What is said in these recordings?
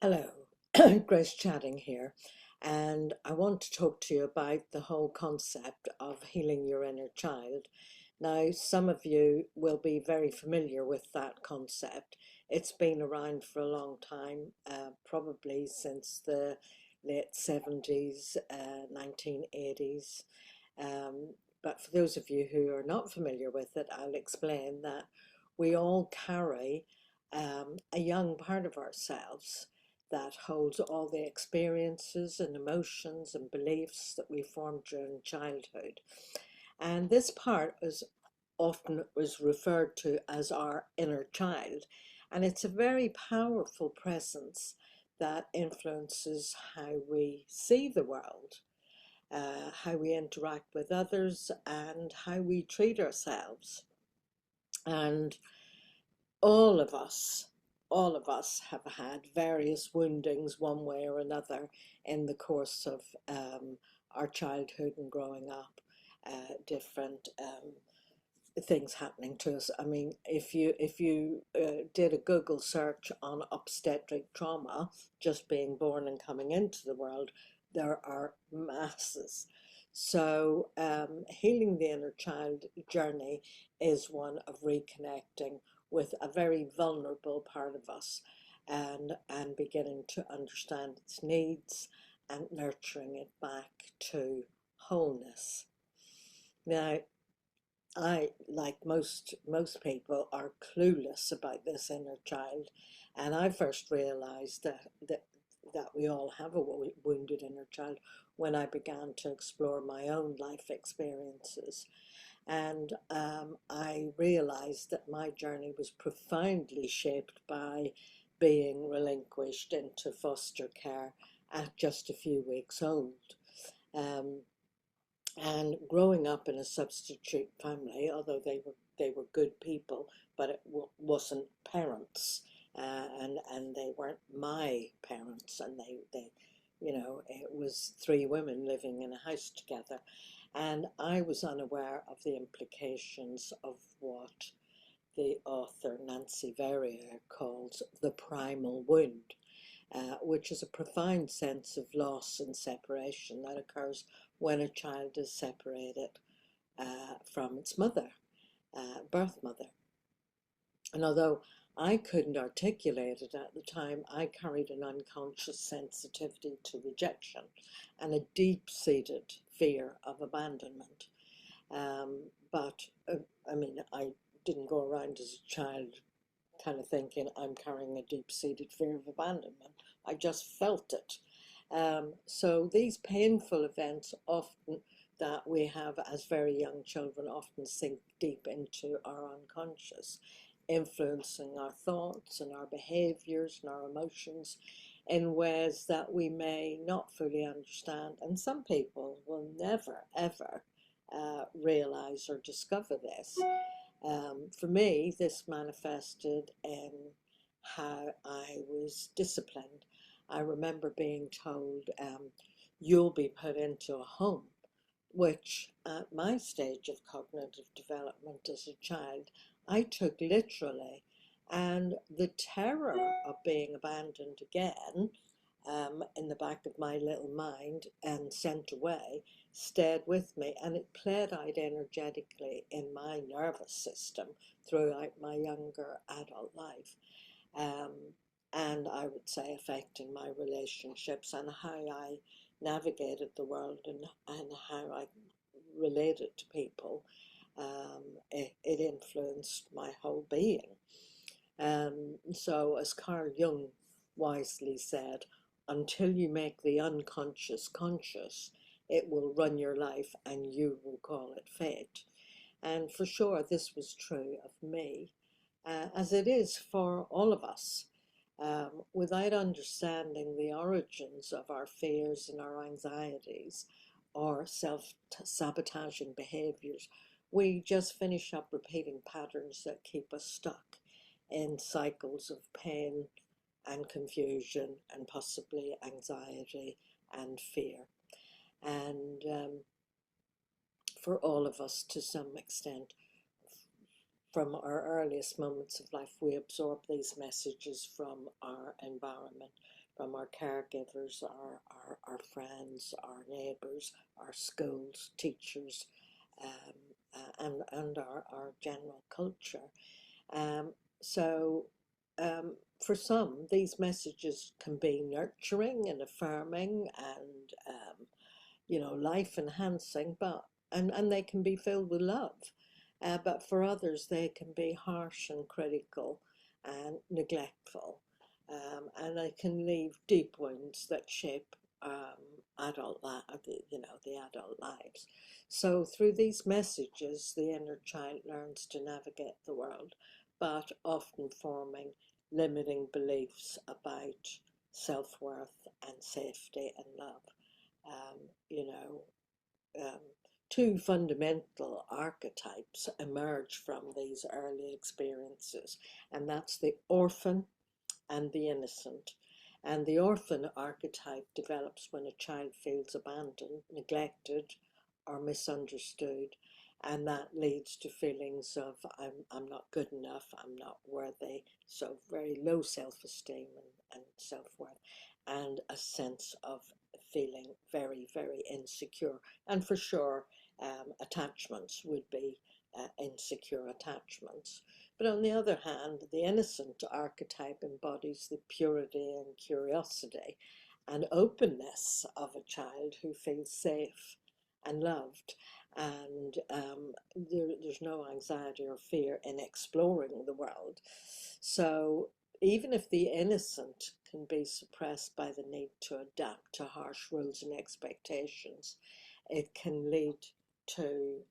Hello, Grace chatting here, and I want to talk to you about the whole concept of healing your inner child. Now, some of you will be very familiar with that concept. It's been around for a long time, probably since the late 70s, 1980s. But for those of you who are not familiar with it, I'll explain that we all carry a young part of ourselves that holds all the experiences and emotions and beliefs that we formed during childhood. And this part is often was referred to as our inner child. And it's a very powerful presence that influences how we see the world, how we interact with others, and how we treat ourselves. And all of us, all of us have had various woundings one way or another in the course of our childhood and growing up. Different things happening to us. I mean, if you did a Google search on obstetric trauma, just being born and coming into the world, there are masses. So healing the inner child journey is one of reconnecting with a very vulnerable part of us, and beginning to understand its needs and nurturing it back to wholeness. Now, I, like most people, are clueless about this inner child, and I first realized that we all have a wounded inner child when I began to explore my own life experiences. And I realized that my journey was profoundly shaped by being relinquished into foster care at just a few weeks old. Um, and growing up in a substitute family, although they were good people, but it wasn't parents, and they weren't my parents, and they it was three women living in a house together, and I was unaware of the implications of what the author Nancy Verrier calls the primal wound, which is a profound sense of loss and separation that occurs when a child is separated from its mother, birth mother. And although I couldn't articulate it at the time, I carried an unconscious sensitivity to rejection and a deep-seated fear of abandonment. But I mean, I didn't go around as a child kind of thinking I'm carrying a deep-seated fear of abandonment. I just felt it. So these painful events often that we have as very young children often sink deep into our unconscious, influencing our thoughts and our behaviors and our emotions in ways that we may not fully understand. And some people will never, ever realize or discover this. For me, this manifested in how I was disciplined. I remember being told, you'll be put into a home, which at my stage of cognitive development as a child, I took literally. And the terror of being abandoned again, in the back of my little mind and sent away, stayed with me, and it played out energetically in my nervous system throughout my younger adult life. Um, and I would say affecting my relationships and how I navigated the world, and how I related to people. It influenced my whole being. So, as Carl Jung wisely said, until you make the unconscious conscious, it will run your life and you will call it fate. And for sure, this was true of me, as it is for all of us. Without understanding the origins of our fears and our anxieties or self-sabotaging behaviors, we just finish up repeating patterns that keep us stuck in cycles of pain and confusion and possibly anxiety and fear. And for all of us, to some extent, from our earliest moments of life, we absorb these messages from our environment, from our caregivers, our friends, our neighbours, our schools, teachers, and our general culture. Um, so, for some, these messages can be nurturing and affirming and, life enhancing, and they can be filled with love. But for others, they can be harsh and critical and neglectful, and they can leave deep wounds that shape the adult lives. So through these messages, the inner child learns to navigate the world, but often forming limiting beliefs about self-worth and safety and love. Um, you know, um, Two fundamental archetypes emerge from these early experiences, and that's the orphan and the innocent. And the orphan archetype develops when a child feels abandoned, neglected, or misunderstood. And that leads to feelings of I'm not good enough, I'm not worthy. So very low self-esteem and self-worth, and a sense of feeling very, very insecure. And for sure, attachments would be insecure attachments. But on the other hand, the innocent archetype embodies the purity and curiosity and openness of a child who feels safe and loved. And there's no anxiety or fear in exploring the world. So even if the innocent can be suppressed by the need to adapt to harsh rules and expectations, it can lead to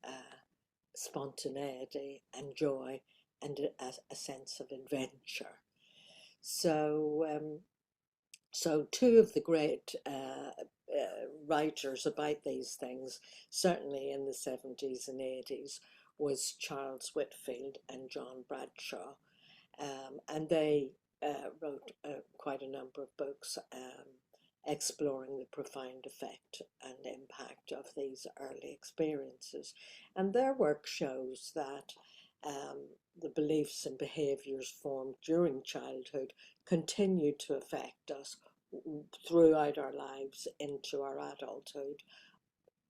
spontaneity and joy and a sense of adventure. So two of the great writers about these things, certainly in the 70s and 80s, was Charles Whitfield and John Bradshaw. And they wrote quite a number of books exploring the profound effect and impact of these early experiences. And their work shows that the beliefs and behaviours formed during childhood continue to affect us throughout our lives into our adulthood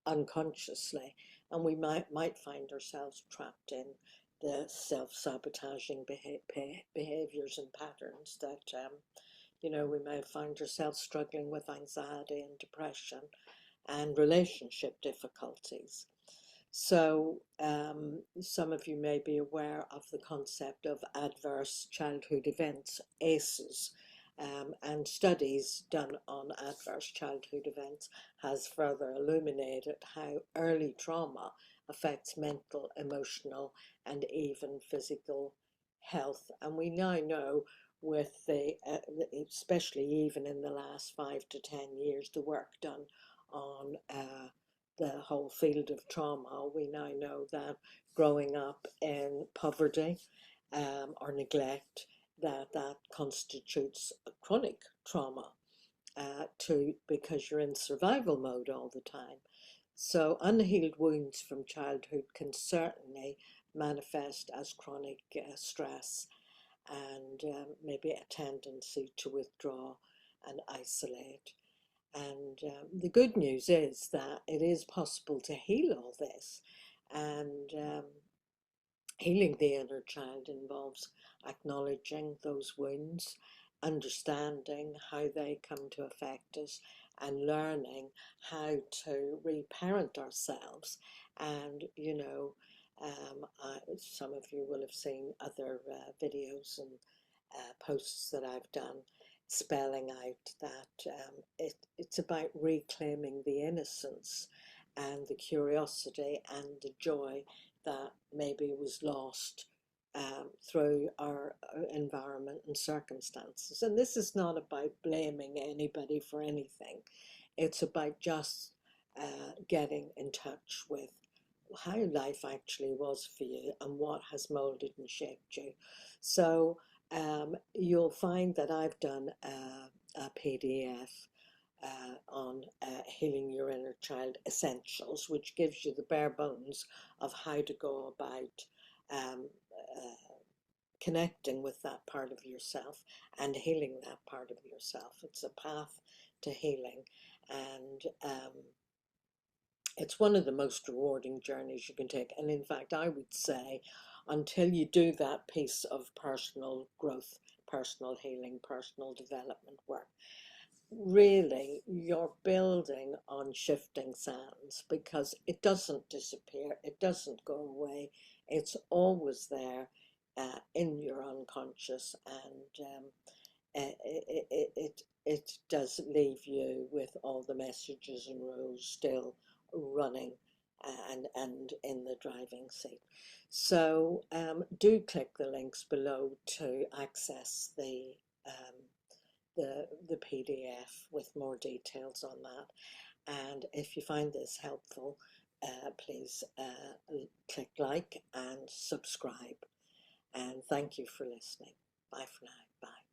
unconsciously, and we might find ourselves trapped in the self-sabotaging behaviours and patterns that we may find ourselves struggling with anxiety and depression and relationship difficulties. So some of you may be aware of the concept of adverse childhood events, ACEs, and studies done on adverse childhood events has further illuminated how early trauma affects mental, emotional, and even physical health. And we now know with especially even in the last 5 to 10 years, the work done on the whole field of trauma, we now know that growing up in poverty or neglect, that constitutes a chronic trauma because you're in survival mode all the time. So unhealed wounds from childhood can certainly manifest as chronic stress and maybe a tendency to withdraw and isolate. And the good news is that it is possible to heal all this. And healing the inner child involves acknowledging those wounds, understanding how they come to affect us, and learning how to reparent ourselves. And, some of you will have seen other videos and posts that I've done spelling out that it's about reclaiming the innocence and the curiosity and the joy that maybe was lost through our environment and circumstances. And this is not about blaming anybody for anything. It's about just getting in touch with how life actually was for you and what has molded and shaped you. So you'll find that I've done a PDF on Healing Your Inner Child Essentials, which gives you the bare bones of how to go about connecting with that part of yourself and healing that part of yourself. It's a path to healing, and it's one of the most rewarding journeys you can take. And in fact, I would say until you do that piece of personal growth, personal healing, personal development work, really you're building on shifting sands, because it doesn't disappear, it doesn't go away, it's always there in your unconscious, and it does leave you with all the messages and rules still running and in the driving seat. So do click the links below to access the PDF with more details on that. And if you find this helpful, please click like and subscribe. And thank you for listening. Bye for now. Bye.